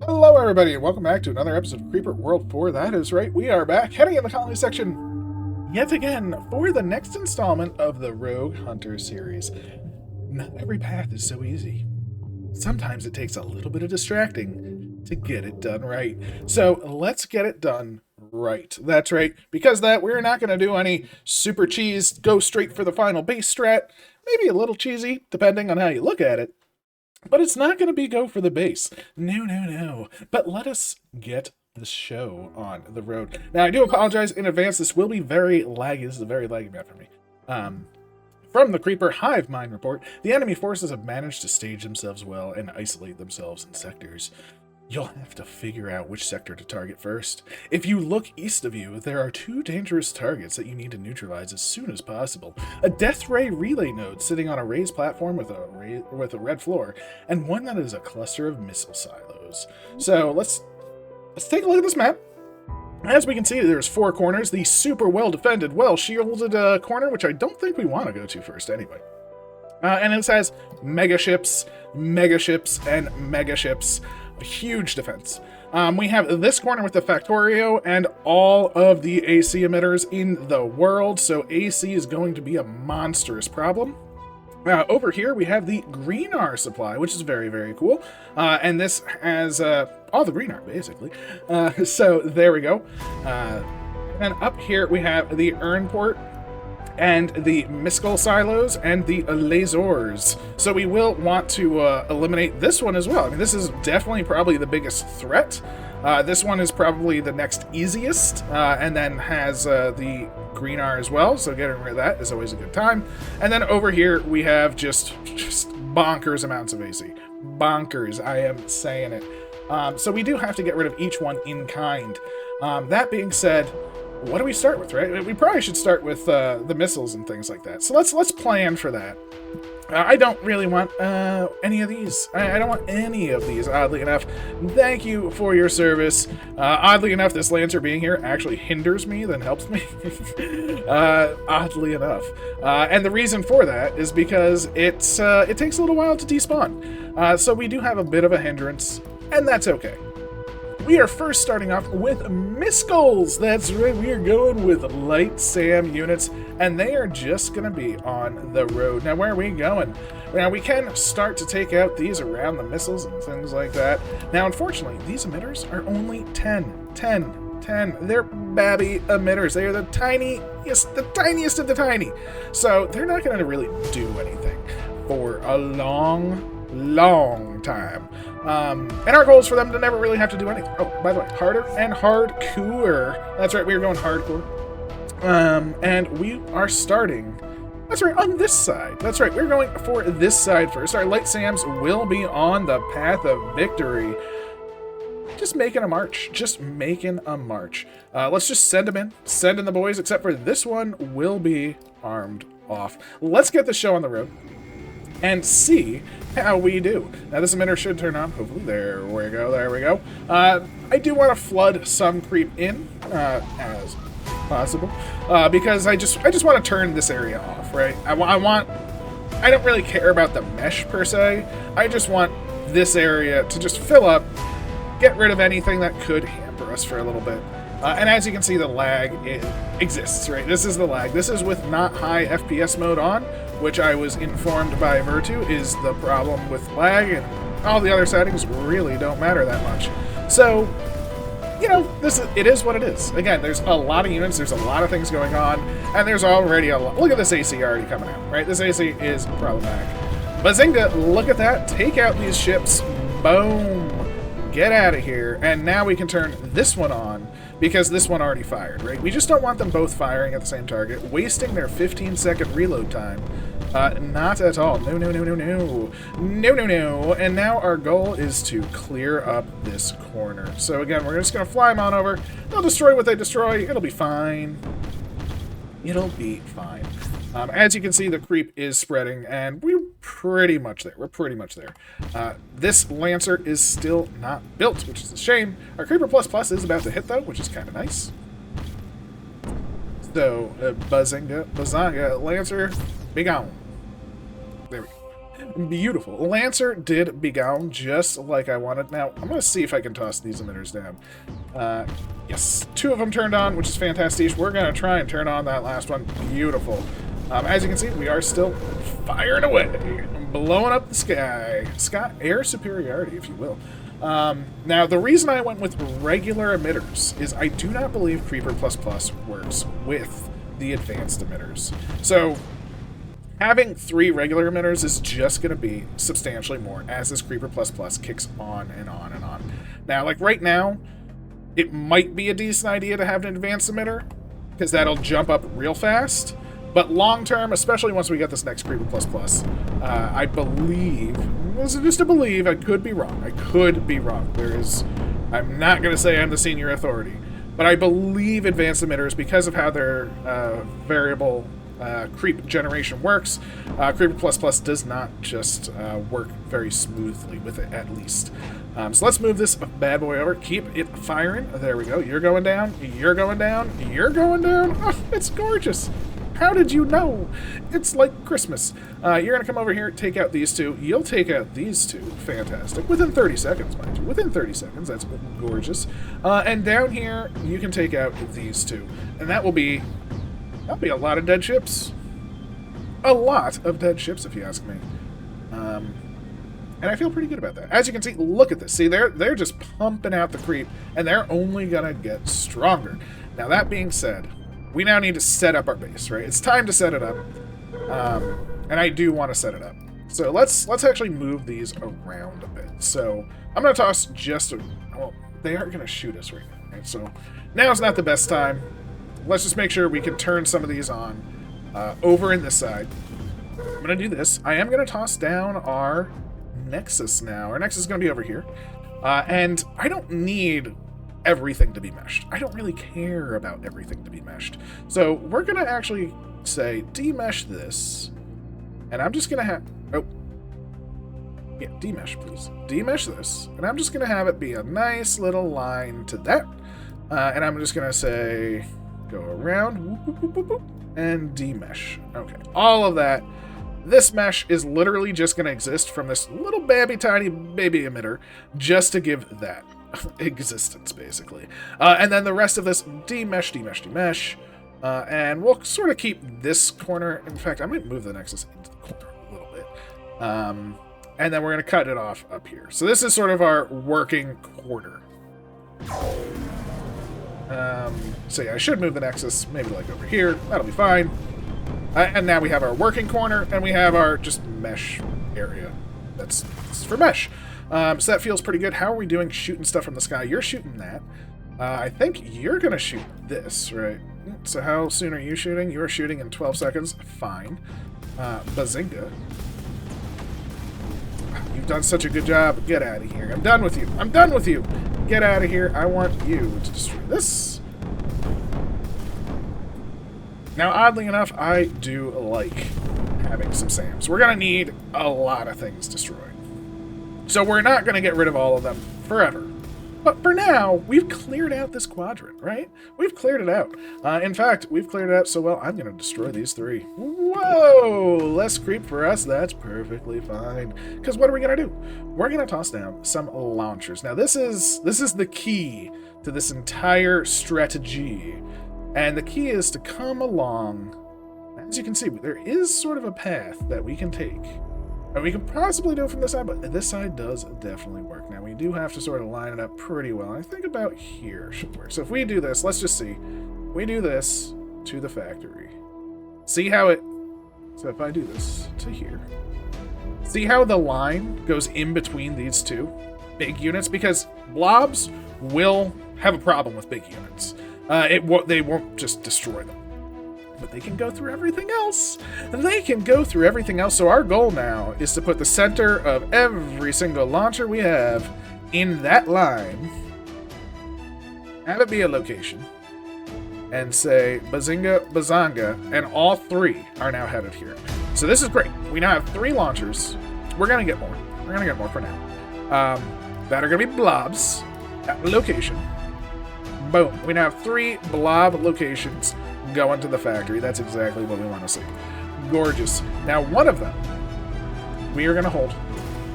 Hello, everybody, and welcome back to another episode of Creeper World 4. That is right, we are back, heading in the colony section yet again for the next installment of the Rogue Hunter series. Not every path is so easy. Sometimes it takes a little bit of distracting to get it done right. So let's get it done right. That's right, because that we're not going to do any super cheese, go straight for the final base strat. Maybe a little cheesy, depending on how you look at it. But it's not going to be go for the base. No, no, no. But let us get the show on the road. Now, I do apologize in advance. This will be very laggy. This is a very laggy map for me. From the Creeper Hive Mind Report, the enemy forces have managed to stage themselves well and isolate themselves in sectors. You'll have to figure out which sector to target first. If you look east of you, there are two dangerous targets that you need to neutralize as soon as possible. A death ray relay node sitting on a raised platform with a red floor, and one that is a cluster of missile silos. So let's take a look at this map. As we can see, there's four corners. The super well-defended, well-shielded corner, which I don't think we want to go to first anyway. And it says mega ships, and mega ships. A huge defense. We have this corner with the Factorio and all of the AC emitters in the world, so AC is going to be a monstrous problem. Over here, we have the green R supply, which is very, very cool. And this has all the green R, basically. So there we go. And up here, we have the urn port and the Miskull silos and the lasers. So we will want to eliminate this one as well. I mean, this is definitely probably the biggest threat. This one is probably the next easiest, and then has the green R as well, so getting rid of that is always a good time. And then over here we have just bonkers amounts of AC. Bonkers, I am saying it. So we do have to get rid of each one in kind. That being said, what do we start with, right? We probably should start with the missiles and things like that. So let's plan for that. I don't really want any of these. I don't want any of these, oddly enough. Thank you for your service. Oddly enough, this Lancer being here actually hinders me than helps me. Oddly enough. And the reason for that is because it takes a little while to despawn. So we do have a bit of a hindrance, and that's okay. We are first starting off with Miskulls. That's right, we are going with light SAM units, and they are just going to be on the road. Now, where are we going? Now, we can start to take out these around the missiles and things like that. Now, unfortunately, these emitters are only 10. They're babby emitters. They are the tiniest of the tiny. So they're not going to really do anything for a long time. And our goal is for them to never really have to do anything. Oh, by the way, harder and hardcore. That's right, we're going hardcore. And we are starting, that's right, on this side. That's right, we're going for this side first. Our light SAMs will be on the path of victory. Just making a march. Let's just send them in. Send in the boys, except for this one will be armed off. Let's get the show on the road and see how we do. Now this emitter should turn on, hopefully. There we go. I do want to flood some creep in as possible, because I just want to turn this area off, right? I don't really care about the mesh per se. I just want this area to just fill up, get rid of anything that could hamper us for a little bit. And as you can see, the lag exists, right? This is the lag. This is with not high FPS mode on, which I was informed by Vertu is the problem with lag, and all the other settings really don't matter that much. So, you know, it is what it is. Again, there's a lot of units, there's a lot of things going on, and there's already a lot. Look at this AC already coming out, right? This AC is problematic. Bazinga, look at that. Take out these ships. Boom. Get out of here. And now we can turn this one on, because this one already fired, right? We just don't want them both firing at the same target, wasting their 15-second reload time. Not at all. No. And now our goal is to clear up this corner. So again, we're just going to fly them on over. They'll destroy what they destroy. It'll be fine. As you can see, the creep is spreading, and we're pretty much there. This Lancer is still not built, which is a shame. Our Creeper Plus Plus is about to hit, though, which is kind of nice. So, Bazanga, Lancer, be gone. There we go. Beautiful. Lancer did beguile just like I wanted. Now, I'm going to see if I can toss these emitters down. Yes, 2 of them turned on, which is fantastic. We're going to try and turn on that last one. Beautiful. As you can see, we are still firing away, blowing up the sky. Air superiority, if you will. Now, the reason I went with regular emitters is I do not believe Creeper++ works with the advanced emitters. So, having 3 regular emitters is just going to be substantially more as this Creeper++ kicks on and on and on. Now, like right now, it might be a decent idea to have an advanced emitter, because that'll jump up real fast. But long term, especially once we get this next Creeper++, I believe, this is just a believe, I could be wrong. I'm not going to say I'm the senior authority, but I believe advanced emitters, because of how their variable creep generation works, Creeper++ does not just work very smoothly with it, at least. So let's move this bad boy over. Keep it firing. There we go. You're going down. You're going down. You're going down. Oh, it's gorgeous. How did you know? It's like Christmas. You're going to come over here, take out these 2. You'll take out these 2. Fantastic. Within 30 seconds, mind you. Within 30 seconds. That's gorgeous. And down here, you can take out these 2. And that'll be a lot of dead ships. A lot of dead ships, if you ask me. And I feel pretty good about that. As you can see, look at this. See, they're just pumping out the creep, and they're only going to get stronger. Now, that being said, we now need to set up our base, right? It's time to set it up. And I do want to set it up. So let's actually move these around a bit. So I'm going to toss just well, they are going to shoot us right now, right? So now's not the best time. Let's just make sure we can turn some of these on over in this side. I'm going to do this. I am going to toss down our Nexus now. Our Nexus is going to be over here. And I don't need everything to be meshed. I don't really care about everything to be meshed. So we're going to actually say demesh this. And I'm just going to have... Oh. Yeah, demesh, please. Demesh this. And I'm just going to have it be a nice little line to that. And I'm just going to say... Go around, whoop, whoop, whoop, whoop, whoop, and demesh. Okay, all of that. This mesh is literally just going to exist from this little tiny baby emitter just to give that existence, basically. And then the rest of this, demesh, demesh, demesh. And we'll sort of keep this corner. In fact, I might move the Nexus into the corner a little bit. And then we're going to cut it off up here. So this is sort of our working quarter. So yeah, I should move the Nexus maybe like over here. That'll be fine. And now we have our working corner, and we have our just mesh area. That's for mesh. So that feels pretty good. How are we doing shooting stuff from the sky? You're shooting that. I think you're going to shoot this, right? So how soon are you shooting? You're shooting in 12 seconds. Fine. Bazinga. You've done such a good job. Get out of here. I'm done with you. I'm done with you. Get out of here. I want you to destroy this. Now, oddly enough, I do like having some SAMs. We're going to need a lot of things destroyed. So we're not going to get rid of all of them forever. But for now, we've cleared out this quadrant, right? We've cleared it out. In fact, we've cleared it out so well, I'm going to destroy these 3. Whoa! Less creep for us. That's perfectly fine. Because what are we going to do? We're going to toss down some launchers. Now, this is the key to this entire strategy. And the key is to come along. As you can see, there is sort of a path that we can take. And we can possibly do it from this side, but this side does definitely work. Now, we do have to sort of line it up pretty well. I think about here should work. So if we do this, let's just see. We do this to the factory. See how it... So if I do this to here. See how the line goes in between these 2 big units? Because blobs will have a problem with big units. They won't just destroy them. But they can go through everything else. They can go through everything else. So our goal now is to put the center of every single launcher we have in that line. Have it be a location. And say Bazinga, Bazanga, and all 3 are now headed here. So this is great. We now have 3 launchers. We're going to get more. We're going to get more for now. That are going to be blobs at location. Boom. We now have 3 blob locations going to the factory. That's exactly what we want to see. Gorgeous. Now, one of them We are going to hold.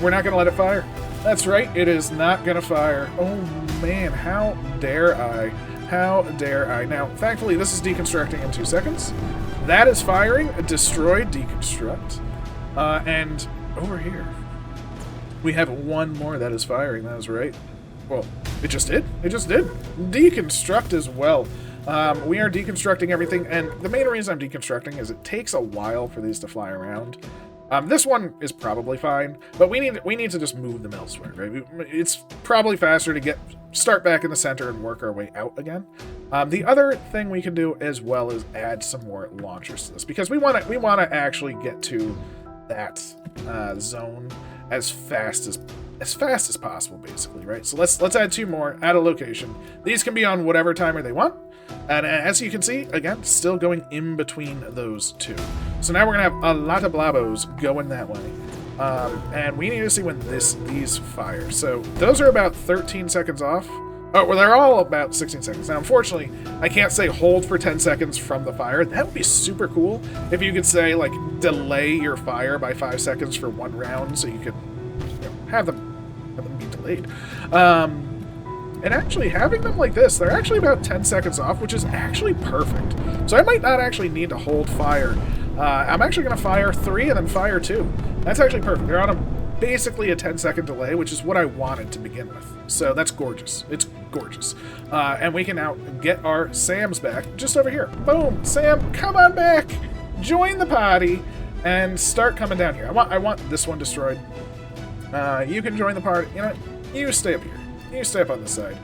We're not going to let it fire. That's right, it is not going to fire. Oh man, how dare I? How dare I? Now, thankfully, this is deconstructing in 2 seconds. That is firing. Destroy, deconstruct. And over here, we have one more that is firing. That is right. Well, it just did. It just did. Deconstruct as well. We are deconstructing everything, and the main reason I'm deconstructing is it takes a while for these to fly around. This one is probably fine, but we need to just move them elsewhere, right? It's probably faster to start back in the center and work our way out again. The other thing we can do as well is add some more launchers to this, because we want to actually get to that zone as fast as possible, basically, right? So let's add 2 more at a location. These can be on whatever timer they want. And as you can see, again, still going in between those 2. So now we're going to have a lot of blabos going that way. And we need to see when these fire. So those are about 13 seconds off. Oh, well, they're all about 16 seconds. Now, unfortunately, I can't say hold for 10 seconds from the fire. That would be super cool if you could say, like, delay your fire by 5 seconds for 1 round so you could have them be delayed. And actually, having them like this, they're actually about 10 seconds off, which is actually perfect. So I might not actually need to hold fire. I'm actually going to fire 3 and then fire 2. That's actually perfect. They're on basically a 10-second delay, which is what I wanted to begin with. So that's gorgeous. It's gorgeous. And we can now get our Sams back just over here. Boom! Sam, come on back! Join the party and start coming down here. I want this one destroyed. You can join the party. You know what? You stay up here. You stay up on this side.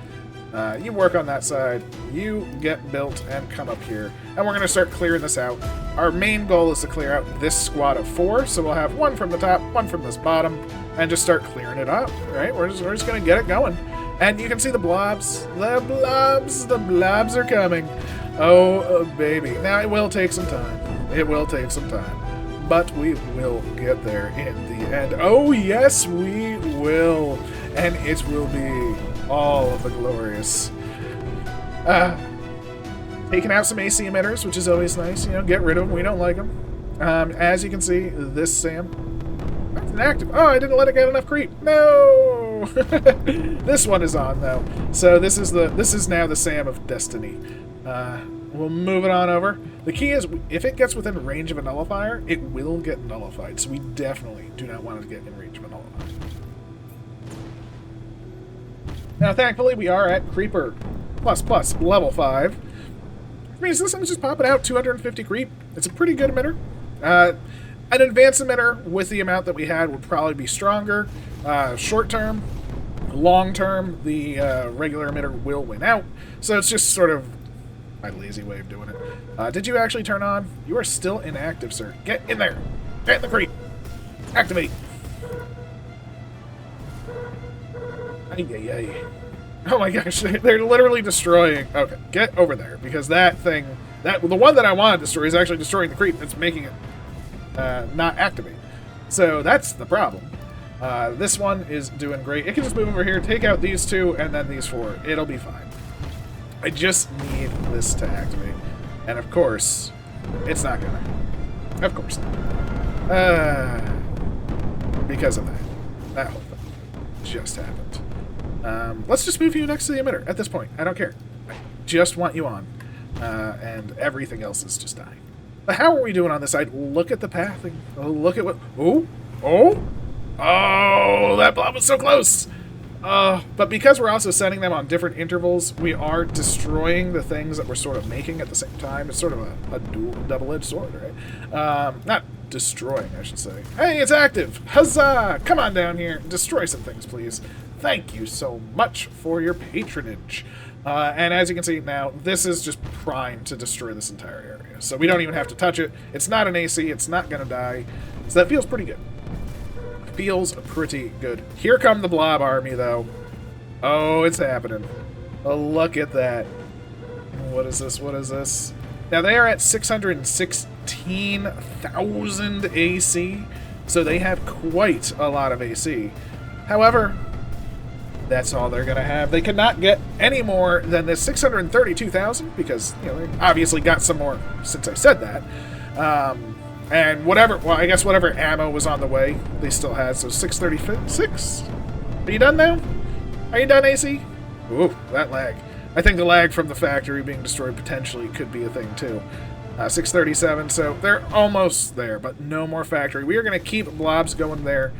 You work on that side. You get built and come up here. And we're going to start clearing this out. Our main goal is to clear out this squad of 4. So we'll have 1 from the top, 1 from this bottom, and just start clearing it up. Right? We're just going to get it going. And you can see the blobs. The blobs. The blobs are coming. Oh, baby. Now, it will take some time. It will take some time. But we will get there in the end. Oh, yes, we will. And it will be all of the glorious. Taking out some AC emitters, which is always nice. You know, get rid of them. We don't like them. As you can see, this Sam. That's inactive. Oh, I didn't let it get enough creep. No! This one is on, though. So this is now the Sam of Destiny. We'll move it on over. The key is, if it gets within range of a nullifier, it will get nullified. So we definitely do not want it to get in range of a nullifier. Now, thankfully, we are at Creeper plus level 5. Which means this one's just popping out 250 creep. It's a pretty good emitter. An advanced emitter with the amount that we had would probably be stronger. Short term, long term, the regular emitter will win out. So it's just sort of my lazy way of doing it. Did you actually turn on? You are still inactive, sir. Get in there. Get in the creep. Activate. Ay. Oh my gosh, they're literally destroying. Okay, get over there, because that thing, the one that I want to destroy is actually destroying the creep that's making it not activate. So that's the problem. This one is doing great. It can just move over here, take out these 2, and then these 4. It'll be fine. I just need this to activate. And of course, it's not gonna. Of course not. Because of that. That whole thing just happened. Let's just move you next to the emitter at this point. I don't care. I just want you on. And everything else is just dying. But how are we doing on this side? Look at the pathing. Oh, look at what... Oh, that blob was so close. But because we're also setting them on different intervals, we are destroying the things that we're sort of making at the same time. It's sort of a double-edged sword, right? Not destroying, I should say. Hey, it's active! Huzzah! Come on down here. Destroy some things, please. Thank you so much for your patronage. And as you can see now, this is just primed to destroy this entire area. So we don't even have to touch it. It's not an AC. It's not going to die. So that feels pretty good. Feels pretty good. Here come the blob army, though. Oh, it's happening. Oh, look at that. What is this? What is this? Now, they are at 616,000 AC, so they have quite a lot of AC. However, that's all they're going to have. They cannot get any more than this 632,000 because, you know, they obviously got some more since I said that. And whatever, well, I guess whatever ammo was on the way, they still had. So 636. Are you done now? Are you done, AC? Ooh, that lag. I think the lag from the factory being destroyed potentially could be a thing too. 637, so they're almost there, but no more factory. We are going to keep blobs going there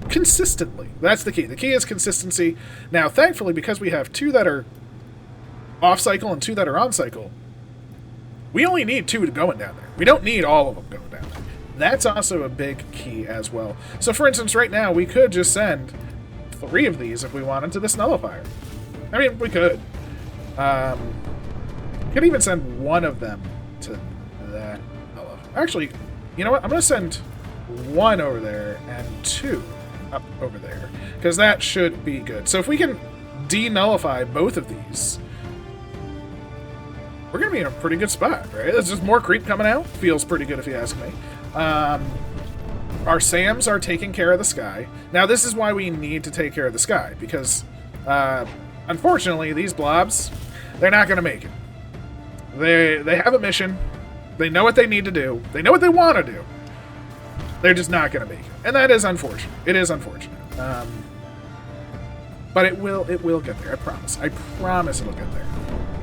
consistently. That's the key. The key is consistency. Now, thankfully, because we have 2 that are off-cycle and 2 that are on-cycle, we only need 2 going down there. We don't need all of them going down there. That's also a big key as well. So, for instance, right now, we could just send 3 of these if we wanted to this nullifier. I mean, we could. We could even send 1 of them to that nullifier. Actually, you know what? I'm going to send 1 over there and 2 up over there, because that should be good. So if we can de-nullify both of these, we're going to be in a pretty good spot, right? There's just more creep coming out. Feels pretty good if you ask me. Our SAMs are taking care of the sky. Now, this is why we need to take care of the sky, because unfortunately, these blobs, they're not going to make it. They have a mission. They know what they need to do. They know what they want to do. They're just not going to make it. And that is unfortunate. It is unfortunate. But it will get there. I promise. I promise it'll get there.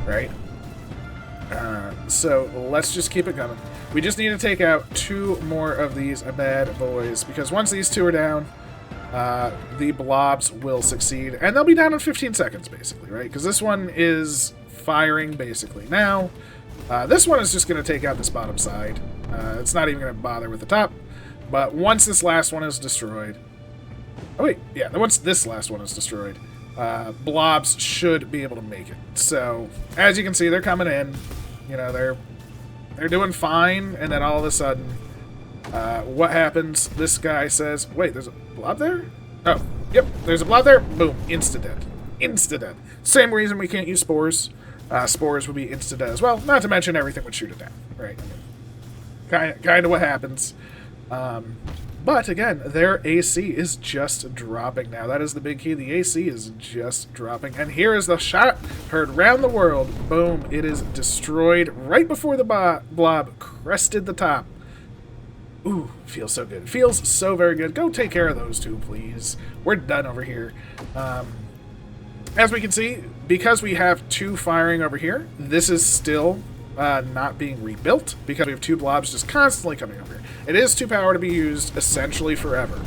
Right? So let's just keep it coming. We just need to take out 2 more of these bad boys, because once these 2 are down, the blobs will succeed, and they'll be down in 15 seconds, basically, right? Because this one is firing, basically. Now, this one is just going to take out this bottom side. It's not even going to bother with the top, but once this last one is destroyed... Oh, wait, yeah, once this last one is destroyed, blobs should be able to make it. So, as you can see, they're coming in. You know, they're doing fine, and then all of a sudden, what happens? This guy says, wait, there's a blob there? Oh, yep, there's a blob there. Boom, insta-dead. Insta-dead. Same reason we can't use spores. Spores would be insta-dead as well, not to mention everything would shoot it down, right? I mean, kind of what happens. But again, their AC is just dropping now. That is the big key. The AC is just dropping. And here is the shot heard round the world. Boom. It is destroyed right before the blob crested the top. Ooh, feels so good. It feels so very good. Go take care of those 2, please. We're done over here. As we can see, because we have 2 firing over here, this is still not being rebuilt, because we have 2 blobs just constantly coming over here. It is 2 power to be used essentially forever.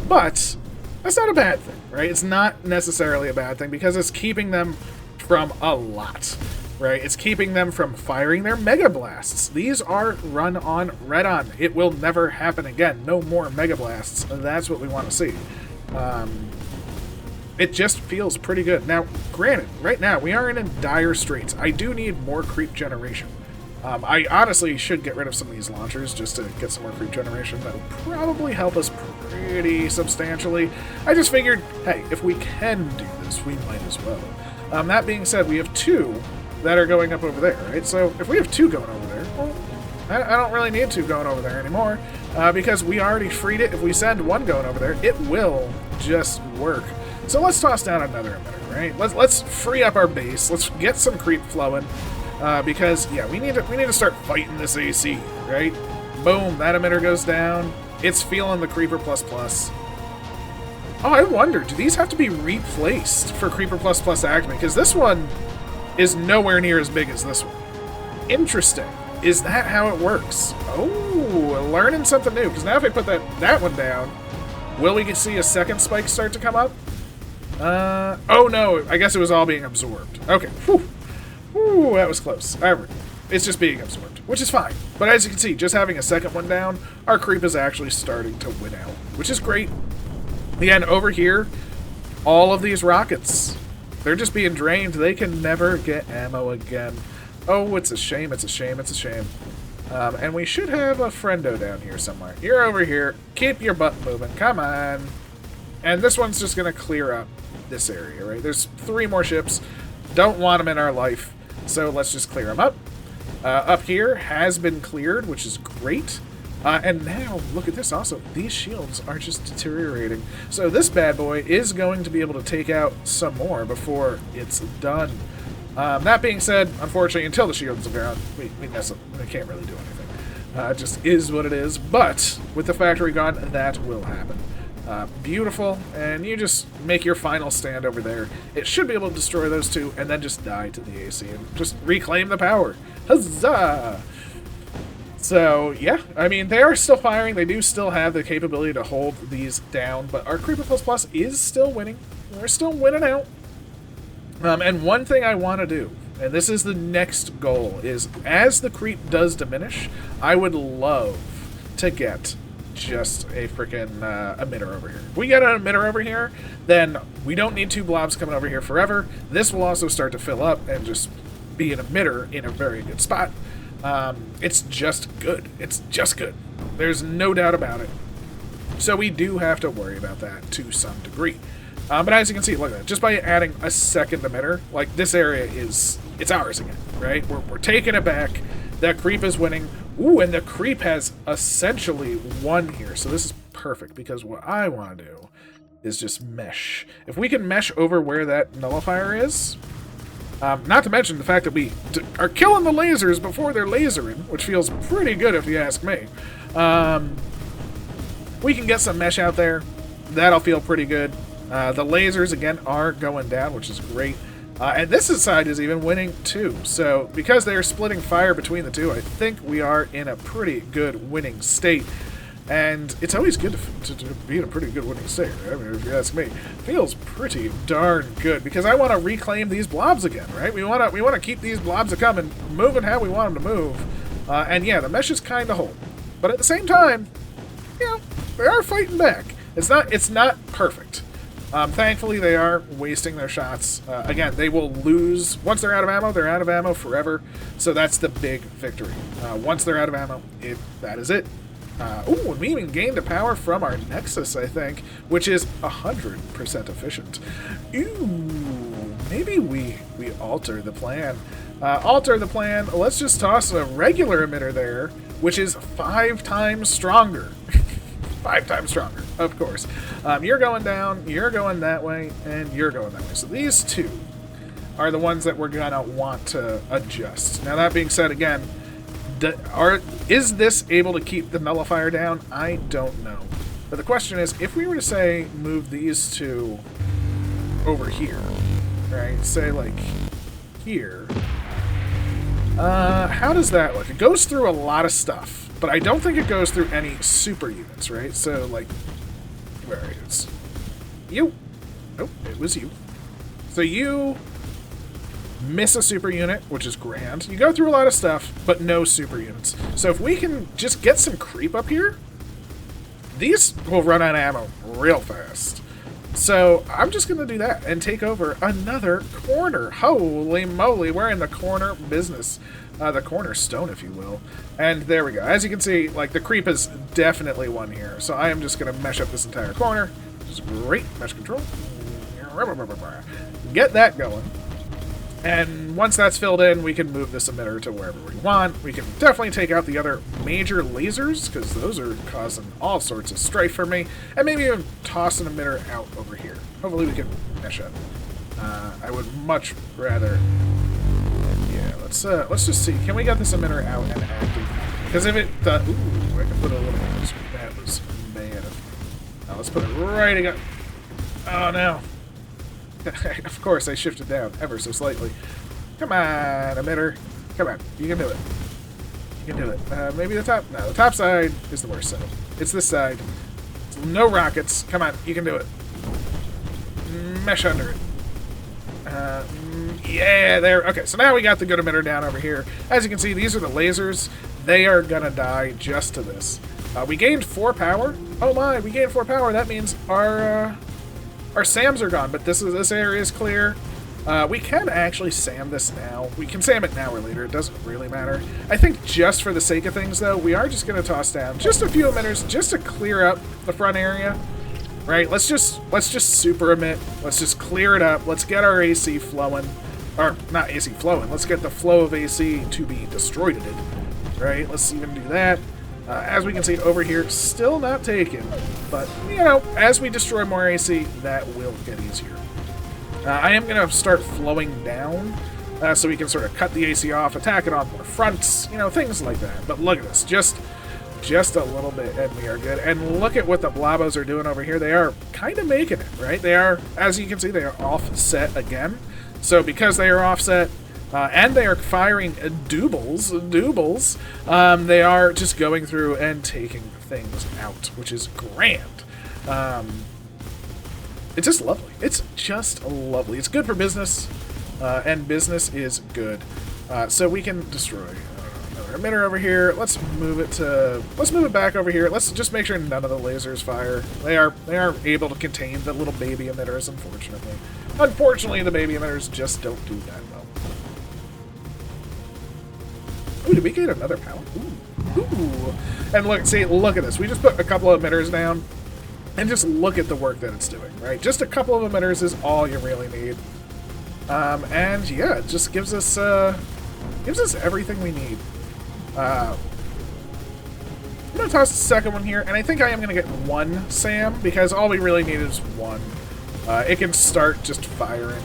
But that's not a bad thing, right? It's not necessarily a bad thing, because it's keeping them from a lot, right? It's keeping them from firing their Mega Blasts. These are run on red on. It will never happen again. No more Mega Blasts. That's what we want to see. It just feels pretty good. Now, granted, right now, we are in dire straits. I do need more creep generation. I honestly should get rid of some of these launchers just to get some more creep generation. That would probably help us pretty substantially. I just figured, hey, if we can do this, we might as well. That being said, we have 2 that are going up over there, right? So if we have 2 going over there, well, I don't really need 2 going over there anymore, because we already freed it. If we send 1 going over there, it will just work. So let's toss down another emitter, right? Let's free up our base. Let's get some creep flowing, because yeah, we need to start fighting this AC, right? Boom, that emitter goes down. It's feeling the Creeper++. Oh, I wonder, do these have to be replaced for Creeper++ activate? Because this one is nowhere near as big as this one. Interesting. Is that how it works? Oh, learning something new. Because now if I put that one down, will we see a second spike start to come up? Oh no, I guess it was all being absorbed. Okay, whew. Whew, that was close. However, it's just being absorbed, which is fine. But as you can see, just having a second one down, our creep is actually starting to win out, which is great. Again, over here, all of these rockets, they're just being drained. They can never get ammo again. Oh, it's a shame, it's a shame, it's a shame. And we should have a friendo down here somewhere. You're over here. Keep your butt moving. Come on. And this one's just going to clear up this area, right? There's 3 more ships. Don't want them in our life, so let's just clear them up. Up here has been cleared, which is great. And now, look at this also. These shields are just deteriorating. So this bad boy is going to be able to take out some more before it's done. That being said, unfortunately, until the shields are gone, we can't really do anything. It just is what it is. But with the factory gone, that will happen. Beautiful, and you just make your final stand over there. It should be able to destroy those two, and then just die to the AC and just reclaim the power. Huzzah! So, yeah, I mean, they are still firing. They do still have the capability to hold these down, but our Creeper Plus is still winning. We're still winning out. And one thing I want to do, and this is the next goal, is as the creep does diminish, I would love to get just a freaking emitter over here. If we get an emitter over here, then we don't need two blobs coming over here forever. This will also start to fill up and just be an emitter in a very good spot. It's just good. It's just good. There's no doubt about it. So we do have to worry about that to some degree. But as you can see, look at that. Just by adding a second emitter, like this area it's ours again, right? We're taking it back. That creep is winning. Ooh, and the creep has essentially won here. So this is perfect because what I want to do is just mesh. If we can mesh over where that nullifier is, not to mention the fact that we are killing the lasers before they're lasering, which feels pretty good if you ask me. We can get some mesh out there. That'll feel pretty good. The lasers, again, are going down, which is great. And this side is even winning, too. So, because they're splitting fire between the two, I think we are in a pretty good winning state. And it's always good to be in a pretty good winning state, right? I mean, if you ask me. It feels pretty darn good, because I want to reclaim these blobs again, right? We want to keep these blobs coming, moving how we want them to move. And yeah, the mesh is kind of whole. But at the same time, you know, they are fighting back. It's not perfect. Thankfully, they are wasting their shots. Again, they will lose. Once they're out of ammo forever. So that's the big victory. Once they're out of ammo, that is it. Ooh, and we even gained a power from our Nexus, I think, which is 100% efficient. Ooh, maybe we alter the plan. Alter the plan. Let's just toss a regular emitter there, which is 5 times stronger. 5 times stronger, of course. You're going down, you're going that way, and you're going that way. So these two are the ones that we're going to want to adjust. Now, that being said, again, is this able to keep the nullifier down? I don't know. But the question is, if we were to, say, move these two over here, right? Say, like, here. How does that look? It goes through a lot of stuff. But I don't think it goes through any super units, right? So, like, where is you? Nope, it was you. So you miss a super unit, which is grand. You go through a lot of stuff, but no super units. So if we can just get some creep up here, these will run out of ammo real fast. So I'm just going to do that and take over another corner. Holy moly, we're in the corner business. The cornerstone, if you will. And there we go. As you can see, like, the creep is definitely one here. So I am just going to mesh up this entire corner, which is great. Mesh control. Get that going. And once that's filled in, we can move this emitter to wherever we want. We can definitely take out the other major lasers, because those are causing all sorts of strife for me. And maybe even toss an emitter out over here. Hopefully we can mesh up. I would much rather... Let's just see. Can we get this emitter out and active? Because if it... ooh, I can put a little... That was bad. Now let's put it right again. Oh, no. Of course, I shifted down ever so slightly. Come on, emitter. Come on. You can do it. You can do it. Maybe the top... No, the top side is the worst side. It's this side. It's no rockets. Come on. You can do it. Mesh under it. Yeah, there. Okay, so now we got the good emitter down over here. As you can see, these are the lasers. They are gonna die just to this. We gained 4 power. Oh my, we gained 4 power. That means our SAMs are gone, but this area is clear. We can actually SAM this now. We can SAM it now or later. It doesn't really matter. I think just for the sake of things, though, we are just gonna toss down just a few emitters just to clear up the front area. Right? Let's just super emit. Let's just clear it up. Let's get our AC flowing. Or, not AC flowing. Let's get the flow of AC to be destroyed. Right? Let's even do that. As we can see over here, still not taken. But, you know, as we destroy more AC, that will get easier. I am going to start flowing down so we can sort of cut the AC off, attack it on more fronts, you know, things like that. But look at this, just a little bit, and we are good. And look at what the Blobos are doing over here. They are kind of making it, right? They are, as you can see, they are offset again. So because they are offset, and they are firing doubles, they are just going through and taking things out, which is grand. It's just lovely. It's just lovely. It's good for business, and business is good. So we can destroy another emitter over here. Let's move it back over here. Let's just make sure none of the lasers fire. They are able to contain the little baby emitters, unfortunately. Unfortunately, the baby emitters just don't do that well. Ooh, did we get another pallet? Ooh. And look at this. We just put a couple of emitters down, and just look at the work that it's doing, right? Just a couple of emitters is all you really need. And yeah, it just gives us everything we need. I'm gonna toss the second one here, and I think I am gonna get one SAM, because all we really need is one. It can start just firing,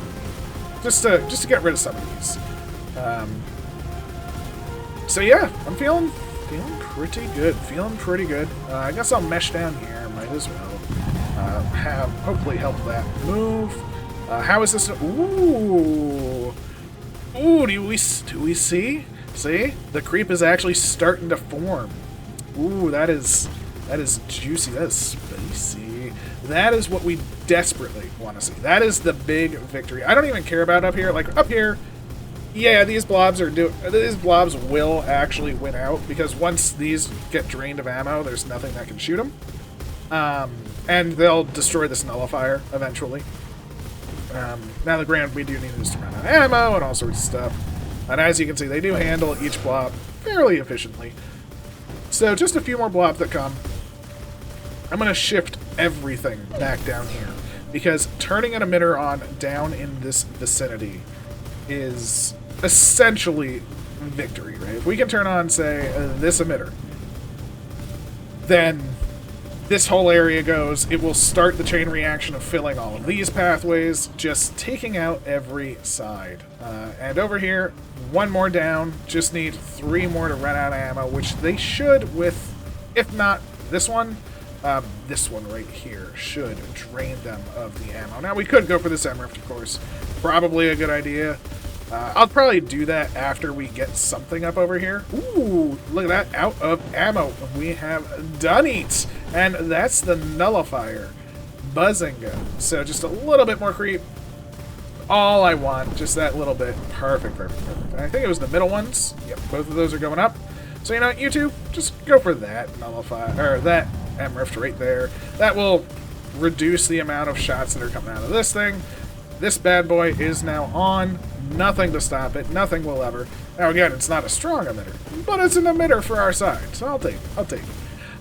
just to get rid of some of these. So yeah, I'm feeling pretty good. I guess I'll mesh down here, might as well. Hopefully help that move. How is this? Ooh, do we see? See, the creep is actually starting to form. Ooh, that is juicy. That is spicy. That is what we desperately want to see. That is the big victory. I don't even care about up here. Like up here, yeah, these blobs will actually win out, because once these get drained of ammo, there's nothing that can shoot them. And they'll destroy this nullifier eventually. Now, we do need this to run out of ammo and all sorts of stuff. And as you can see, they do handle each blob fairly efficiently. So just a few more blobs that come. I'm going to shift everything back down here, because turning an emitter on down in this vicinity is essentially victory, right? If we can turn on, say, this emitter, then this whole area goes. It will start the chain reaction of filling all of these pathways, just taking out every side. And over here, one more down. Just need 3 more to run out of ammo, which they should with, if not this one right here should drain them of the ammo. Now, we could go for this Emerald, of course. Probably a good idea. I'll probably do that after we get something up over here. Ooh, look at that. Out of ammo. We have done it. And that's the nullifier. Buzzinga. So just a little bit more creep. All I want. Just that little bit. Perfect. And I think it was the middle ones. Yep, both of those are going up. So, you know what, you two, just go for that nullifier, or that M-Rift right there. That will reduce the amount of shots that are coming out of this thing. This bad boy is now on. Nothing to stop it. Nothing will ever. Now, again, it's not a strong emitter, but it's an emitter for our side, so I'll take it.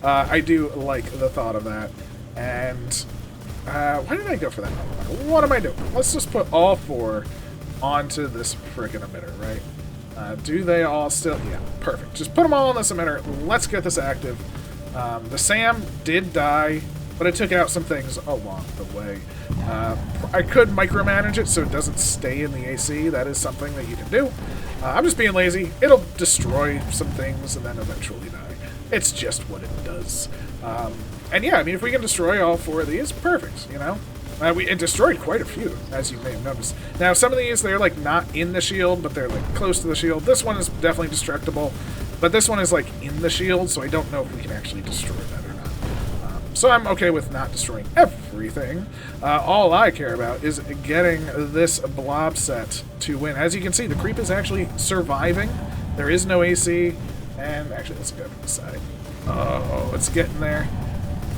I do like the thought of that. And why did I go for that nullifier? What am I doing? Let's just put all 4 onto this frickin' emitter, right? Do they all still? Yeah, perfect. Just put them all on this emitter. Let's get this active. The SAM did die, but it took out some things along the way. I could micromanage it so it doesn't stay in the AC. That is something that you can do. I'm just being lazy. It'll destroy some things and then eventually die. It's just what it does. And yeah, I mean, if we can destroy all 4 of these, perfect, you know? It destroyed quite a few, as you may have noticed. Now, some of these, they're like not in the shield, but they're like close to the shield. This one is definitely destructible, but this one is like in the shield, so I don't know if we can actually destroy that or not. So I'm okay with not destroying everything. All I care about is getting this blob set to win. As you can see, the creep is actually surviving. There is no AC, and actually, let's go to the side. Oh, it's getting there.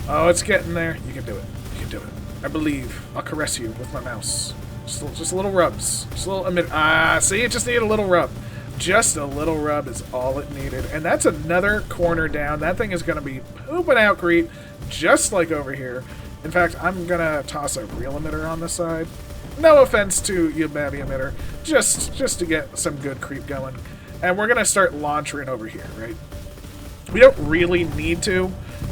Oh, it's getting there. You can do it. You can do it. I believe. I'll caress you with my mouse. Just little rubs. Just a little. See, it just needed a little rub. Just a little rub is all it needed. And that's another corner down. That thing is going to be pooping out creep, just like over here. In fact, I'm going to toss a real emitter on this side. No offense to you, Babby emitter. Just to get some good creep going. And we're going to start launching over here, right? We don't really need to.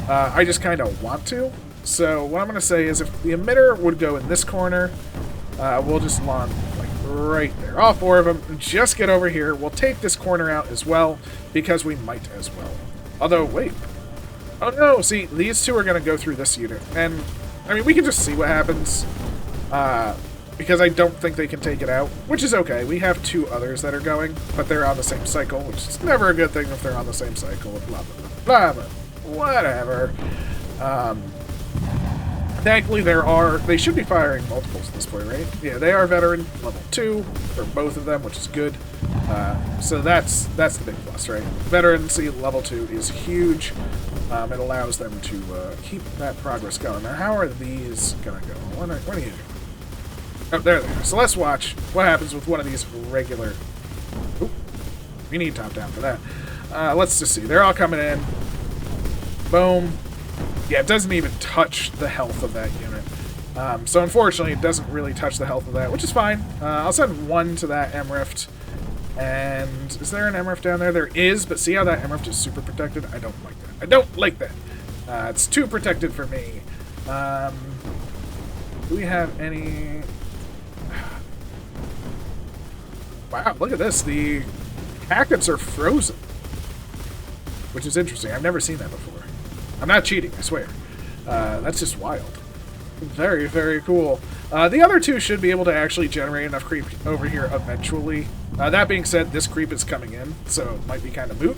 I just kind of want to. So what I'm going to say is if the emitter would go in this corner, we'll just launch like right there. All 4 of them. Just get over here. We'll take this corner out as well, because we might as well. Although, wait. Oh no, see, these 2 are going to go through this unit. And, I mean, we can just see what happens. Because I don't think they can take it out, which is okay. We have 2 others that are going, but they're on the same cycle, which is never a good thing if they're on the same cycle. Blah, blah, blah, blah. Whatever. Thankfully, they should be firing multiples at this point, right? Yeah, they are veteran level 2 for both of them, which is good. So that's the big plus, right? Veterancy level 2 is huge. It allows them to keep that progress going. Now, how are these going to go? What are you doing? Oh, there they are. So let's watch what happens with one of these regular... Oop. We need top down for that. Let's just see. They're all coming in. Boom. Yeah, it doesn't even touch the health of that unit. So unfortunately, it doesn't really touch the health of that, which is fine. I'll send 1 to that MRIFT. And is there an MRIFT down there? There is, but see how that MRIFT is super protected? I don't like that. I don't like that. It's too protected for me. Do we have any... Wow, look at this. The packets are frozen. Which is interesting. I've never seen that before. I'm not cheating, I swear. That's just wild. Very, very cool. The other 2 should be able to actually generate enough creep over here eventually. That being said, this creep is coming in, so it might be kind of moot.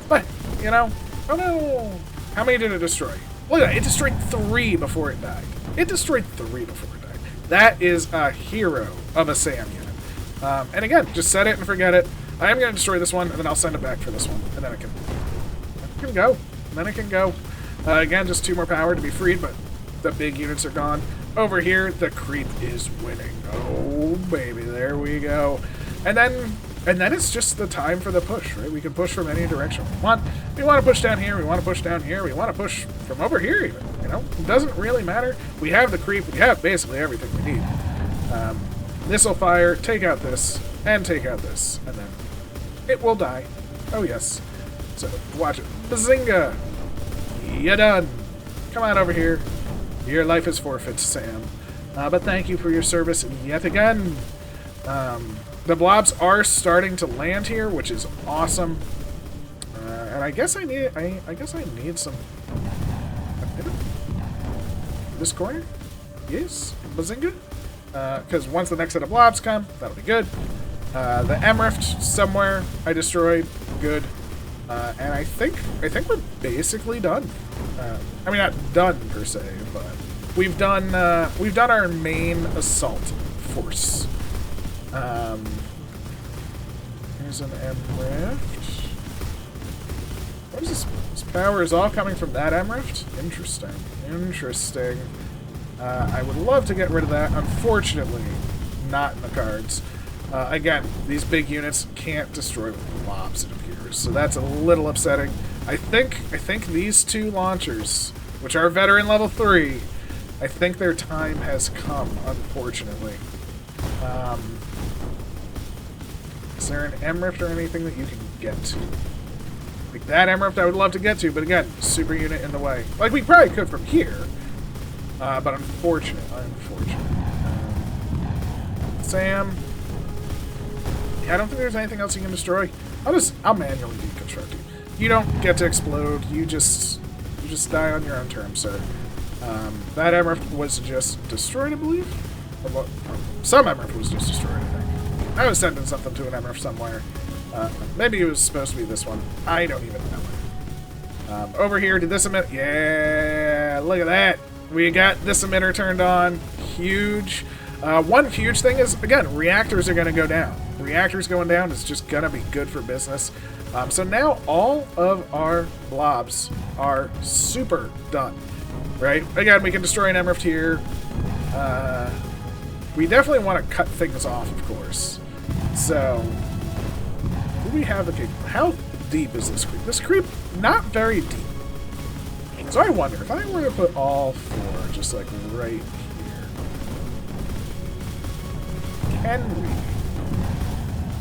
But, you know, oh no! How many did it destroy? Look at that, it destroyed 3 before it died. It destroyed 3 before it died. That is a hero of a SAM unit. And again, just set it and forget it. I am going to destroy this one, and then I'll send it back for this one. And then it can go. And then it can go. Again, just 2 more power to be freed, but the big units are gone. Over here, the creep is winning. Oh, baby, there we go. And then it's just the time for the push, right? We can push from any direction we want. We want to push down here. We want to push down here. We want to push from over here even. You know, it doesn't really matter. We have the creep. We have basically everything we need. This'll fire, take out this, and take out this, and then it will die. Oh, yes. So, watch it. Bazinga! You're done. Come on over here. Your life is forfeit, Sam. But thank you for your service yet again. The blobs are starting to land here, which is awesome. And I guess I need some... This corner? Yes? Bazinga? Because once the next set of blobs come, that'll be good. The MRIFT somewhere I destroyed. Good. And I think we're basically done. I mean, not done per se, but we've done our main assault force. Here's an MRIFT. What is this? This power is all coming from that MRIFT? Interesting. Interesting. I would love to get rid of that. Unfortunately, not in the cards. Again, these big units can't destroy with blobs, it appears. So that's a little upsetting. I think these 2 launchers, which are veteran level 3, I think their time has come, unfortunately. Is there an MRIFT or anything that you can get to? Like that MRIFT I would love to get to, but again, super unit in the way. Like, we probably could from here. But unfortunate. Sam. Yeah, I don't think there's anything else you can destroy. I'll manually deconstruct you. You don't get to explode. You just die on your own terms, sir. That MRF was just destroyed, I believe. Or what? Some MRF was just destroyed, I think. I was sending something to an MRF somewhere. Maybe it was supposed to be this one. I don't even know. Over here, did this emit? Yeah, look at that. We got this emitter turned on. Huge. One huge thing is, again, reactors are going to go down. Reactors going down is just going to be good for business. So now all of our blobs are super done. Right? Again, we can destroy an MRF here. We definitely want to cut things off, of course. So, do we have a... How deep is this creep? This creep, not very deep. So I wonder, if I were to put all 4 just like right here, can we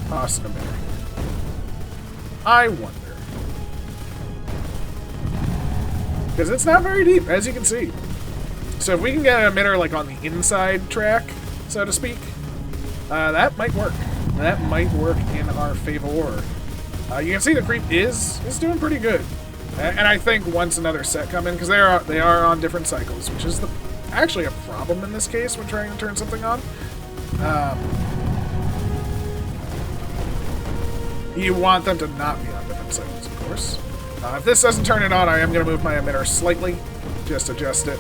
toss an emitter? I wonder. Because it's not very deep, as you can see. So if we can get an emitter like on the inside track, so to speak, That might work. That might work in our favor. You can see the creep is doing pretty good. And I think once another set come in, because they are on different cycles, which is actually a problem in this case when trying to turn something on. You want them to not be on different cycles, of course. If this doesn't turn it on, I am going to move my emitter slightly, just adjust it.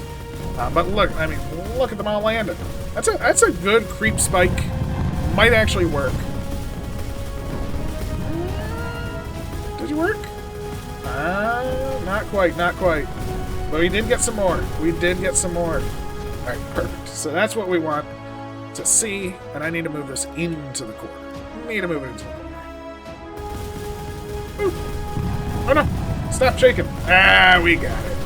But look, I mean, look at them all landing. That's a good creep spike. Might actually work. Did you work? Not quite, not quite. But we did get some more. We did get some more. Alright, perfect. So that's what we want to see, and I need to move this into the corner. I need to move it into the corner. Boop. Oh no! Stop shaking. Ah, we got it.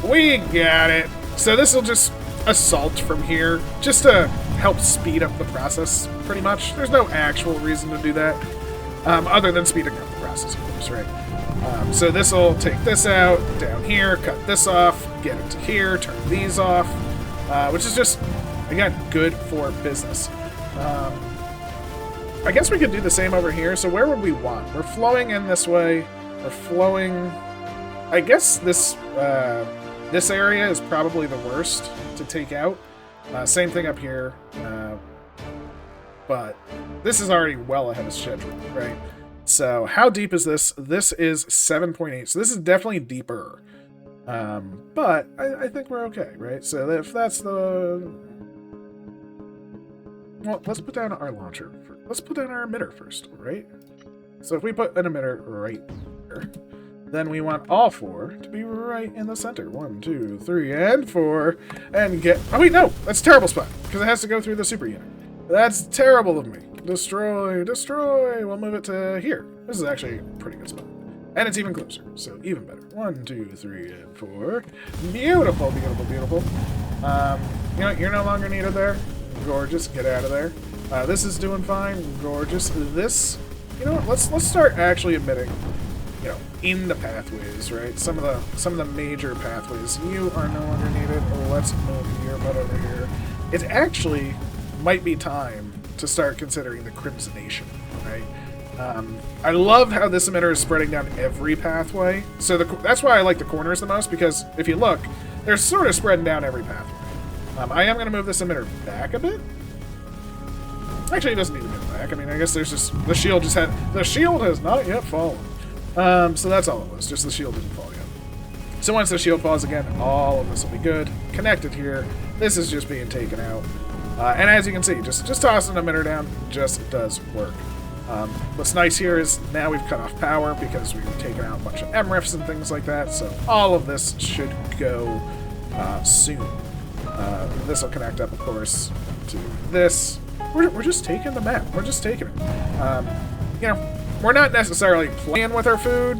We got it. So this will just assault from here, just to help speed up the process, pretty much. There's no actual reason to do that, other than speeding up the process, of course, right? So this will take this out, down here, cut this off, get it to here, turn these off, which is just, again, good for business. I guess we could do the same over here. So where would we want? We're flowing in this way. We're flowing... I guess this area is probably the worst to take out. Same thing up here. But this is already well ahead of schedule, right? So how deep is this? This is 7.8. So this is definitely deeper. But I think we're okay, right? So if that's the... Well, let's put down our launcher. Let's put down our emitter first, right? So if we put an emitter right here, then we want all four to be right in the center. 1, 2, 3, and 4. And get... Oh, wait, no! That's a terrible spot, because it has to go through the super unit. That's terrible of me. Destroy, destroy! We'll move it to here. This is actually a pretty good spot. And it's even closer, so even better. 1, 2, 3, and 4. Beautiful, beautiful, beautiful. You know, you're no longer needed there. Gorgeous, get out of there. This is doing fine. Gorgeous. This, you know what? Let's start actually emitting, you know, in the pathways, right? Some of the major pathways. You are no longer needed. Let's move your butt over here. It actually might be time to start considering the crimsonation, right? I love how this emitter is spreading down every pathway. So that's why I like the corners the most, because if you look, they're sort of spreading down every pathway. I am going to move this emitter back a bit. Actually, it doesn't need to move back. I mean, I guess there's just... The shield has not yet fallen. So that's all it was. Just the shield didn't fall yet. So once the shield falls again, all of this will be good. Connected here. This is just being taken out. And as you can see, just tossing an emitter down just does work. What's nice here is now we've cut off power because we've taken out a bunch of MRIFs and things like that. So all of this should go soon. This will connect up, of course, to this. We're just taking the map. We're just taking it. You know, we're not necessarily playing with our food,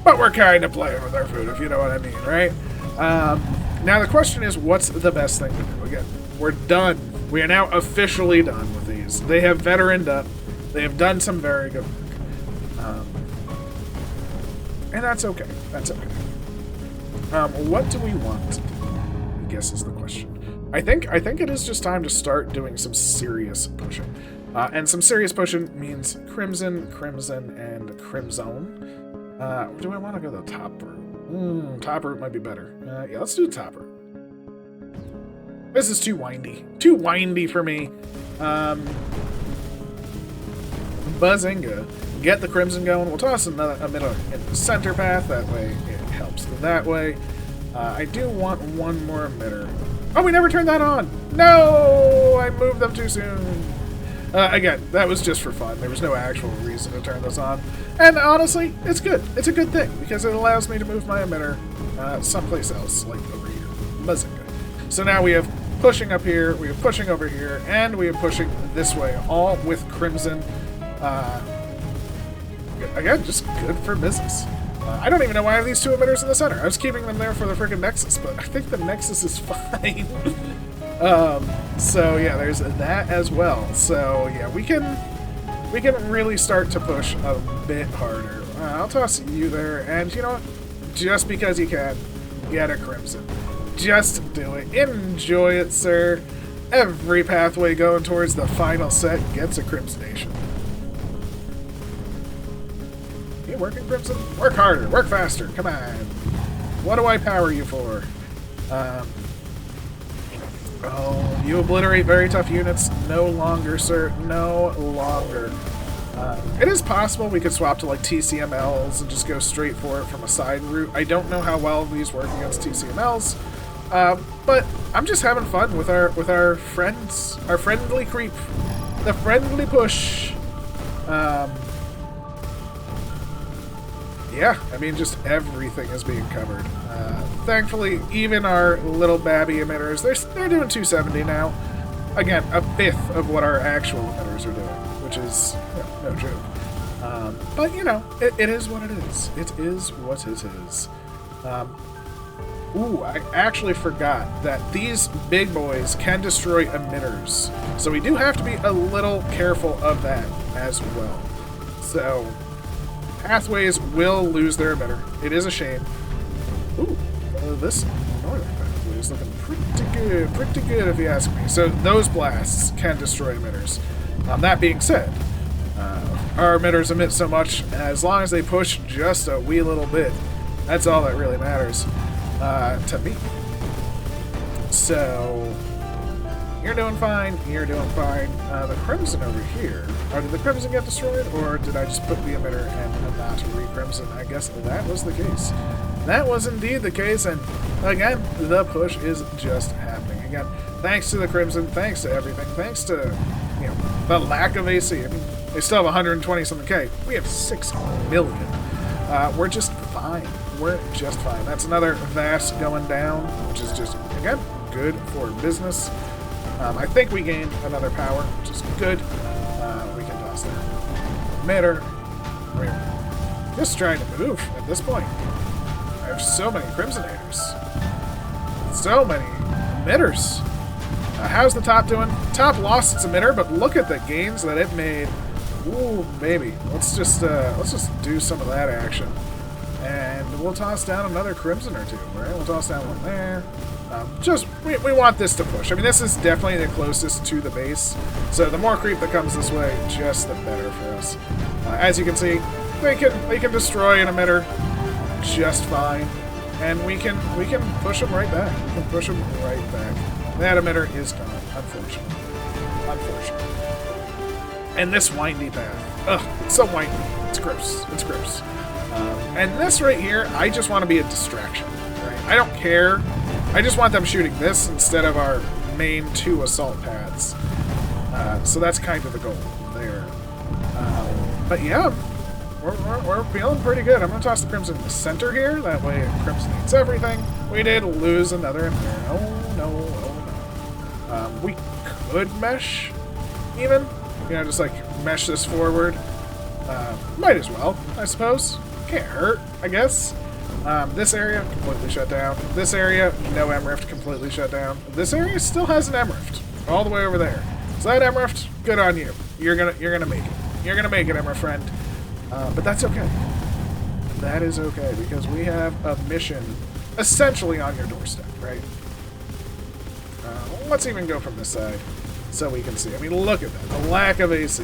but we're kind of playing with our food, if you know what I mean, right? Now the question is, what's the best thing to do? Again, we're done. We are now officially done with these. They have veteraned up. They have done some very good work. And that's okay. That's okay. What do we want to do? I guess is the question. I think it is just time to start doing some serious pushing. And some serious pushing means Crimson, Crimson, and Crimson. Do I want to go the top route? Top route might be better. Yeah, let's do top route. This is too windy. Too windy for me. Buzzinga. Get the Crimson going. We'll toss another emitter in the center path. That way it helps that way. I do want one more emitter. Oh, we never turned that on! No! I moved them too soon. Again, that was just for fun. There was no actual reason to turn this on. And honestly, it's good. It's a good thing, because it allows me to move my emitter someplace else, like over here. Buzzinga. So now we have pushing up here, we have pushing over here, and we have pushing this way, all with Crimson. Again, just good for business. I don't even know why I have these two emitters in the center. I was keeping them there for the freaking Nexus, but I think the Nexus is fine. So yeah, there's that as well. So yeah, we can really start to push a bit harder. I'll toss you there, and you know what? Just because you can, get a Crimson. Just do it. Enjoy it, sir. Every pathway going towards the final set gets a Crimsonation. You working, Crimson? Work harder, work faster, come on. What do I power you for? Oh, you obliterate very tough units. No longer, sir. No longer. It is possible we could swap to like TCMLs and just go straight for it from a side route. I don't know how well these work against TCMLs, but I'm just having fun with our friends, our friendly creep, the friendly push. Yeah, I mean, just everything is being covered. Thankfully, even our little babby emitters, they're doing 270 now. Again, a fifth of what our actual emitters are doing, which is no joke. But, you know, it is what it is. It is what it is. Ooh, I actually forgot that these big boys can destroy emitters. So we do have to be a little careful of that as well. So pathways will lose their emitter. It is a shame. Ooh, this northern pathway is looking pretty good if you ask me. So those blasts can destroy emitters. That being said, our emitters emit so much, and as long as they push just a wee little bit, that's all that really matters to me. So you're doing fine. You're doing fine. The Crimson over here. Did the Crimson get destroyed, or did I just put the emitter and not re-Crimson? I guess that was the case. That was indeed the case, and again, the push is just happening. Again, thanks to the Crimson, thanks to everything, thanks to, you know, the lack of AC. I mean, they still have 120 something K. We have 6 million. We're just fine. We're just fine. That's another vast going down, which is just, again, good for business. I think we gained another power, which is good. We can toss that emitter. We're just trying to move at this point. I have so many Crimsonators. So many emitters. How's the top doing? Top lost its emitter, but look at the gains that it made. Ooh, baby. Let's just do some of that action. And we'll toss down another Crimson or two, right? We'll toss down one there. We want this to push. I mean, this is definitely the closest to the base. So the more creep that comes this way, just the better for us. As you can see, they can destroy an emitter just fine, and we can push them right back. We can push them right back. That emitter is gone, unfortunately. And this windy path, ugh, it's so windy. It's gross. It's gross. And this right here, I just want to be a distraction. Right? I don't care. I just want them shooting this instead of our main 2 assault pads. So that's kind of the goal there. But yeah, we're feeling pretty good. I'm going to toss the Crimson in the center here. That way Crimson eats everything. We did lose another emitter. Oh, no. We could mesh, even. You know, just like mesh this forward. Might as well, I suppose. Can't hurt, I guess. This area, completely shut down. This area, no Emrift, completely shut down. This area still has an Emrift, all the way over there. So that Emrift, good on you. You're gonna make it. You're gonna make it, Emrift friend. But that's okay. That is okay, because we have a mission essentially on your doorstep, right? Let's even go from this side so we can see. I mean, look at that. The lack of AC.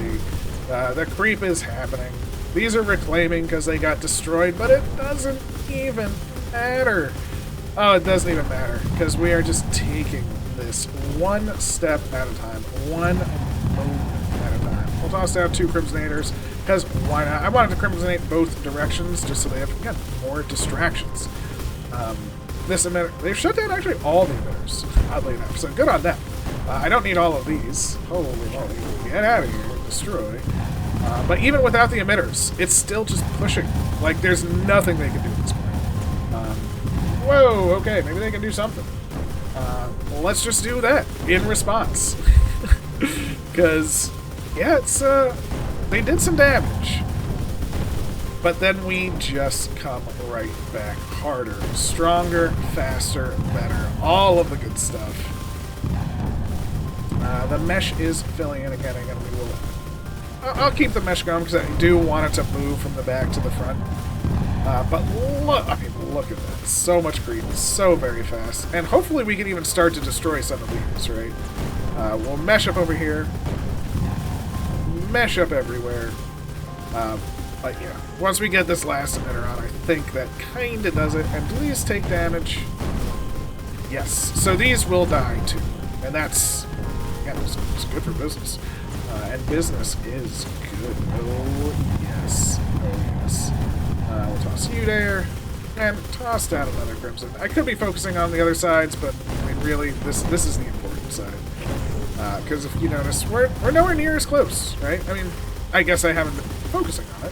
The creep is happening. These are reclaiming because they got destroyed, but it doesn't even matter. Oh, it doesn't even matter, because we are just taking this one step at a time, one move at a time. We'll toss down 2 Crimsonators, because why not? I wanted to Crimsonate both directions, just so they have, again, more distractions. This emitter, they've shut down actually all the emitters, oddly enough, so good on them. I don't need all of these. Holy moly. Get out of here. Destroy. But even without the emitters, it's still just pushing. Like, there's nothing they can do at this point. Whoa, okay, maybe they can do something. Well, let's just do that in response. Because, yeah, it's, they did some damage. But then we just come right back harder, stronger, faster, better, all of the good stuff. The mesh is filling in again, and we will... I'll keep the mesh going because I do want it to move from the back to the front. But look, I mean, look at that. So much creep, so very fast. And hopefully we can even start to destroy some of these, right? We'll mesh up over here. Mesh up everywhere. But yeah, once we get this last emitter on, I think that kind of does it. And do these take damage? Yes. So these will die too. And that's, again, it's good for business. And business is good. Oh, yes. Oh, yes. We'll toss you there. And toss down another Crimson. I could be focusing on the other sides, but I mean, really, this is the important side. Because if you notice, we're nowhere near as close, right? I mean, I guess I haven't been focusing on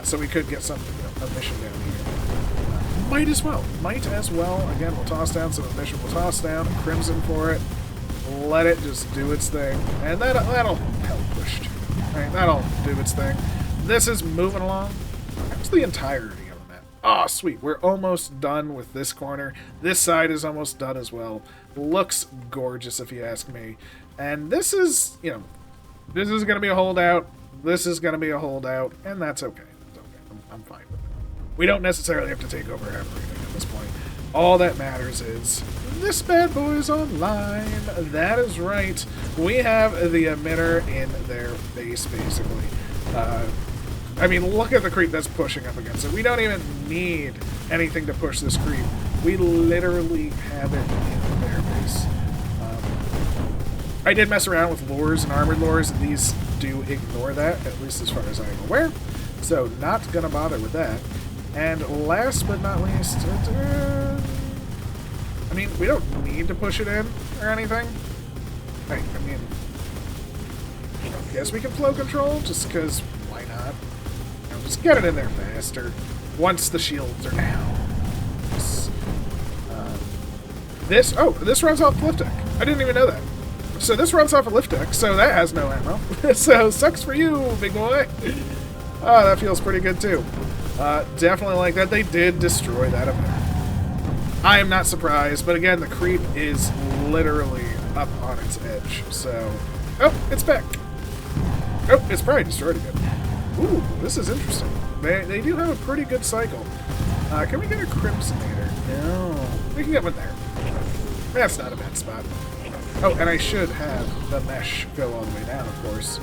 it, so we could get some a mission down here. Might as well. Might as well. Again, we'll toss down some mission. We'll toss down Crimson for it. Let it just do its thing, and that'll help push too. Right? That'll do its thing. This is moving along. That's the entirety. Oh, sweet. We're almost done with this corner. This side is almost done as well. Looks gorgeous, if you ask me. And this is, you know, this is going to be a holdout. This is going to be a holdout. And that's okay. That's okay. I'm fine with it. We don't necessarily have to take over everything at this point. All that matters is this bad boy is online. That is right. We have the emitter in their base, basically. I mean, look at the creep that's pushing up against it. We don't even need anything to push this creep. We literally have it in their base. I did mess around with lures and armored lures, and these do ignore that, at least as far as I am aware. So, not gonna bother with that. And last but not least, I mean, we don't need to push it in or anything. I mean, I guess we can flow control, just because, why not? Just get it in there faster once the shields are down. This runs off lift deck. I didn't even know that. So this runs off a lift deck, so that has no ammo. So sucks for you, big boy. Oh, that feels pretty good too. Definitely like that. They did destroy that event. I am not surprised, but again, the creep is literally up on its edge. So, oh, it's back. Oh, it's probably destroyed again. Ooh, this is interesting. They do have a pretty good cycle. Can we get a Crimsonator? No. We can get one there. That's not a bad spot. Oh, and I should have the mesh go all the way down, of course.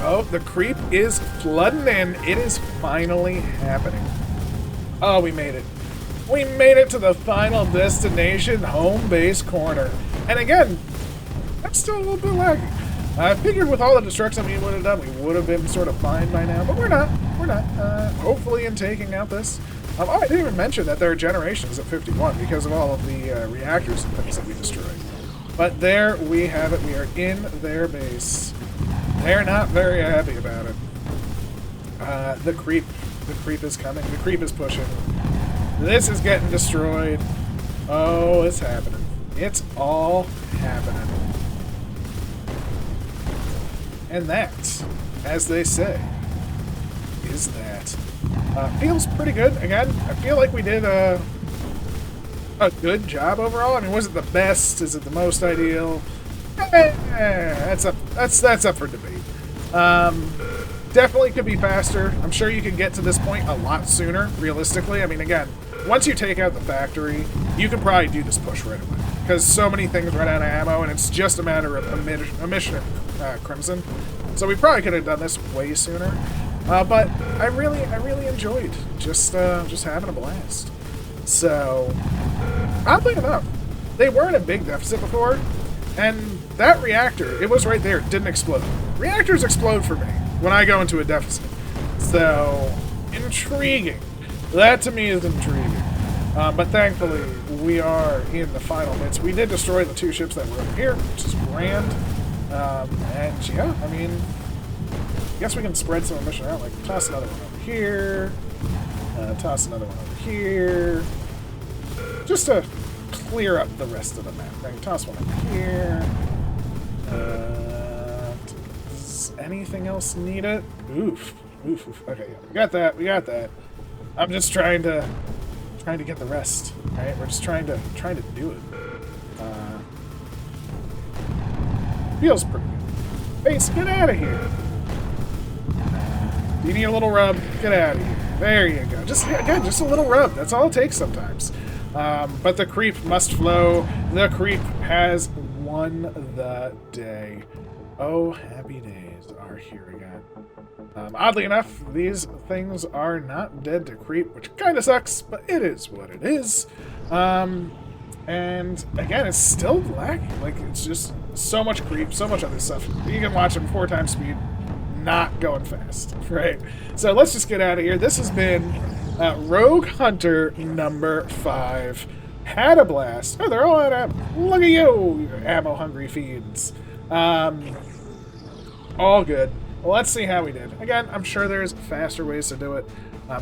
Oh, the creep is flooding in. It is finally happening. Oh, we made it. We made it to the final destination, home base corner. And again, that's still a little bit laggy. I figured with all the destruction we would have done, we would have been sort of fine by now, but we're not. We're not. Hopefully in taking out this. Oh, I didn't even mention that there are generations at 51 because of all of the reactors and things that we destroyed. But there we have it. We are in their base. They're not very happy about it. The creep is coming. The creep is pushing. This is getting destroyed. Oh, it's happening. It's all happening. And that, as they say, is that. Feels pretty good. Again, I feel like we did a good job overall. I mean, was it the best? Is it the most ideal? That's up for debate. Definitely could be faster. I'm sure you can get to this point a lot sooner, realistically. I mean, again, once you take out the factory, you can probably do this push right away. Because so many things run out of ammo, and it's just a matter of a mission of Crimson. So we probably could have done this way sooner. But I really enjoyed just having a blast. So, oddly enough, they weren't a big deficit before, and that reactor, it was right there, it didn't explode. Reactors explode for me when I go into a deficit. So, intriguing. That to me is intriguing. But thankfully, we are in the final bits. We did destroy the 2 ships that were over here, which is grand. And yeah, I mean, I guess we can spread some mission out. Like, toss another one over here. Toss another one over here. Just to clear up the rest of the map. Right? Toss one over here. Does anything else need it? Oof. Okay, yeah, we got that. We got that. I'm just trying to get the rest. Right? We're just trying to do it. Feels pretty good. Face, get out of here. You need a little rub, get out of here. There you go. Just, again, just a little rub. That's all it takes sometimes. But the creep must flow. The creep has won the day. Oh, happy days are here again. Oddly enough, these things are not dead to creep, which kind of sucks, but it is what it is. And again, it's still laggy. Like, it's just so much creep, so much other stuff. You can watch them 4 times speed, not going fast, right? So let's just get out of here. This has been Rogue Hunter number 5. Had a blast. Oh, they're all out of ammo. Look at you ammo-hungry fiends. All good. Well, let's see how we did. Again, I'm sure there's faster ways to do it.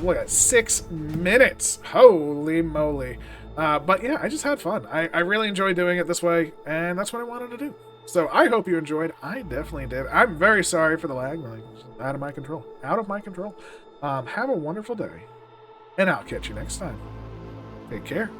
Look at 6 minutes. Holy moly. But yeah, I just had fun. I really enjoyed doing it this way, and that's what I wanted to do. So I hope you enjoyed. I definitely did. I'm very sorry for the lag. Like, out of my control. Out of my control. Have a wonderful day, and I'll catch you next time. Take care.